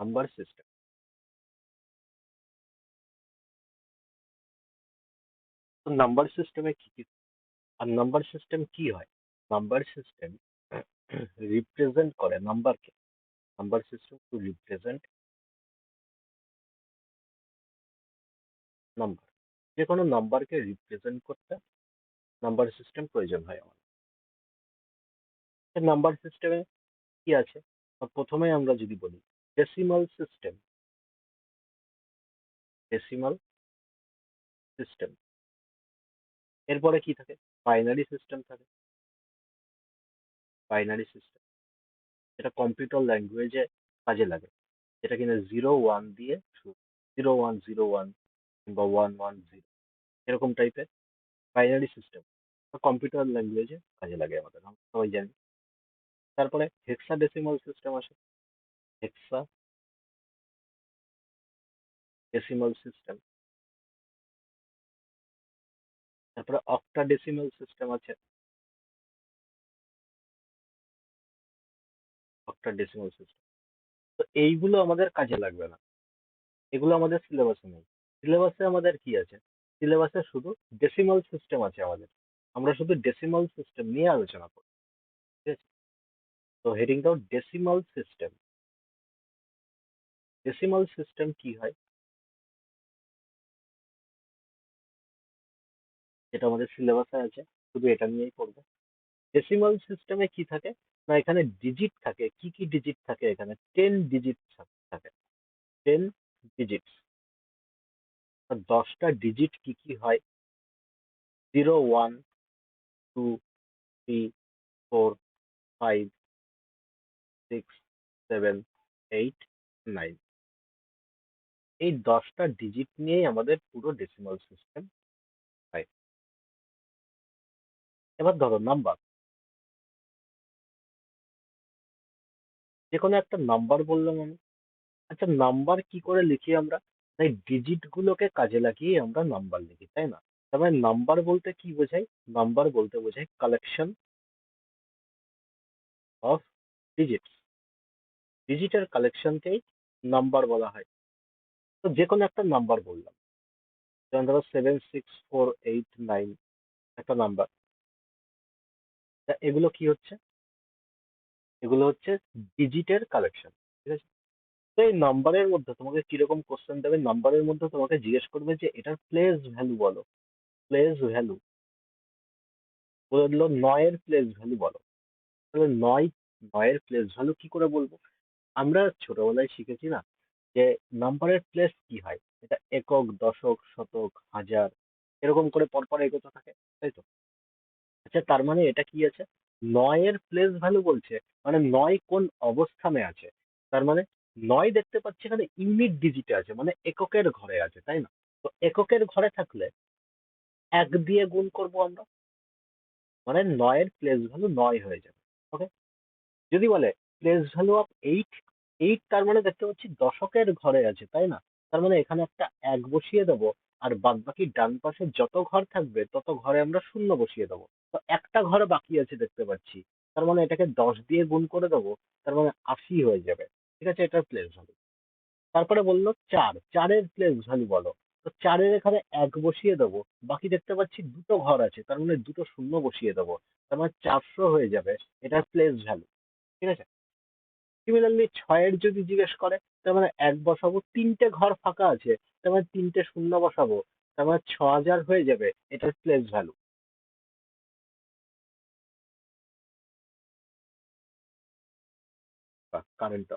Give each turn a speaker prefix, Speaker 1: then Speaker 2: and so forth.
Speaker 1: Number system. তো number সিস্টেমে কি কি, আর নাম্বার সিস্টেম কি হয়? নাম্বার সিস্টেম রিপ্রেজেন্ট করে নাম্বারকে। Number system to represent number, যে কোনো নাম্বারকে রিপ্রেজেন্ট করতে নাম্বার সিস্টেম প্রয়োজন হয় আমাদের। নাম্বার সিস্টেমে কি আছে? প্রথমে আমরা যদি বলি ডেসিমাল সিস্টেম, ডেসিমাল সিস্টেম, এরপরে কি থাকে? বাইনারি সিস্টেম থাকে, বাইনারি সিস্টেম, এটা কম্পিউটার ল্যাঙ্গুয়েজে কাজে লাগে, যেটা কিনা 0 1 দিয়ে শুরু, 0 1 0 1 কিংবা 1 1 0, এরকম টাইপের বাইনারি সিস্টেম কম্পিউটার ল্যাঙ্গুয়েজে কাজে লাগে আমাদের, আমরা সবাই জানি। তারপরে হেক্সাডেসিমাল সিস্টেম আসে, হেক্সা ডেসিমাল সিস্টেম। তারপরে অক্টাডেসিমাল সিস্টেম আছে, অক্টাডেসিমাল সিস্টেম। তো এইগুলো আমাদের কাজে লাগবে না, এগুলো আমাদের সিলেবাসে নেই। সিলেবাসে আমাদের কি আছে? সিলেবাসে শুধু ডেসিমাল সিস্টেম আছে আমাদের, আমরা শুধু ডেসিমাল সিস্টেম নিয়ে আলোচনা করব, ঠিক আছে? তো হেডিং দাও ডেসিমাল সিস্টেম। ডেসিমাল সিস্টেম কি হয়, যেটা আমাদের সিলেবাসে আছে, শুধু এটা নিয়েই পড়বো। ডেসিমাল সিস্টেমে কি থাকে না, এখানে ডিজিট থাকে। কি কি ডিজিট থাকে? এখানে 10 ডিজিট থাকে, 10 ডিজিট। 10টা ডিজিট কি কি হয়? 0 1 2 3 4 5 6 7 8 9, এই 10টা ডিজিট নিয়েই আমাদের পুরো ডেসিমাল সিস্টেম হয়। এবার ধরো নাম্বার, যে কোনো একটা নাম্বার বললাম আমি। আচ্ছা, নাম্বার কি করে লিখি আমরা? তাই ডিজিট গুলোকে কাজে লাগিয়ে আমরা নাম্বার লিখি, তাই না? তার মানে নাম্বার বলতে কি বোঝায়? নাম্বার বলতে বোঝায় কালেকশন অফ ডিজিটস, ডিজিটের কালেকশনকেই নাম্বার বলা হয়। তো যে কোনো একটা নাম্বার বললাম, যেমন ধরো 7 6 4 8 9, একটা নাম্বার। তা এগুলো কি হচ্ছে? এগুলো হচ্ছে ডিজিটের কালেকশন, ঠিক আছে? তো এই নাম্বারের মধ্যে তোমাকে কিরকম কোশ্চেন দেবে? নাম্বারের মধ্যে তোমাকে জিজ্ঞেস করবে যে এটার প্লেস ভ্যালু বলো, প্লেস ভ্যালু। বলে দিল 9-এর প্লেস ভ্যালু বলো। তাহলে 9 এর প্লেস ভ্যালু কি করে বলবো? আমরা ছোটবেলায় শিখেছি না যে নাম্বারের প্লেস কি হয়, এটা একক, দশক, শতক, হাজার, এরকম করে পরপর এগোতে থাকে, তাই তো? আচ্ছা, তার মানে এটা কি আছে? 9-এর প্লেস ভ্যালু বলছে, মানে 9 কোন অবস্থানে আছে। তার মানে 9 দেখতে পাচ্ছি এখানে ইউনিট ডিজিটে আছে, মানে এককের ঘরে আছে, তাই না? তো এককের ঘরে থাকলে 1 দিয়ে গুণ করব আমরা, মানে 9-এর প্লেস ভ্যালু 9 হয়ে যাবে। ওকে। যদি বলে প্লেস ভ্যালু অফ 8, 8 তার মানে দেখতে পাচ্ছি দশকের ঘরে আছে, তাই না? তার মানে এখানে একটা 1 বসিয়ে দেবো, আর বাদ বাকি ডান পাশে যত ঘর থাকবে তত ঘরে আমরা শূন্য বসিয়ে দেবো। তো একটা ঘর বাকি আছে দেখতে পাচ্ছি, তার মানে এটাকে 10 দিয়ে গুণ করে দেবো, তার মানে 80 হয়ে যাবে। ঠিক আছে, এটার প্লেস ভ্যালু। তারপরে বললো 4, 4-এর প্লেস ভ্যালু বলো। তো 4-এর এখানে 1 বসিয়ে দেবো, বাকি দেখতে পাচ্ছি দুটো ঘর আছে, তার মানে দুটো শূন্য বসিয়ে দেবো, তার মানে 400 হয়ে যাবে, এটার প্লেস ভ্যালু। ঠিক আছে। সিমিলারলি 6-এর যদি জিজ্ঞেস করে, তার মানে 1 বসাবো, তিনটে ঘর ফাঁকা আছে, তার মানে তিনটে শূন্য বসাবো, তার মানে 6000 হয়ে যাবে, এটার প্লেস ভ্যালু। কারেন্ট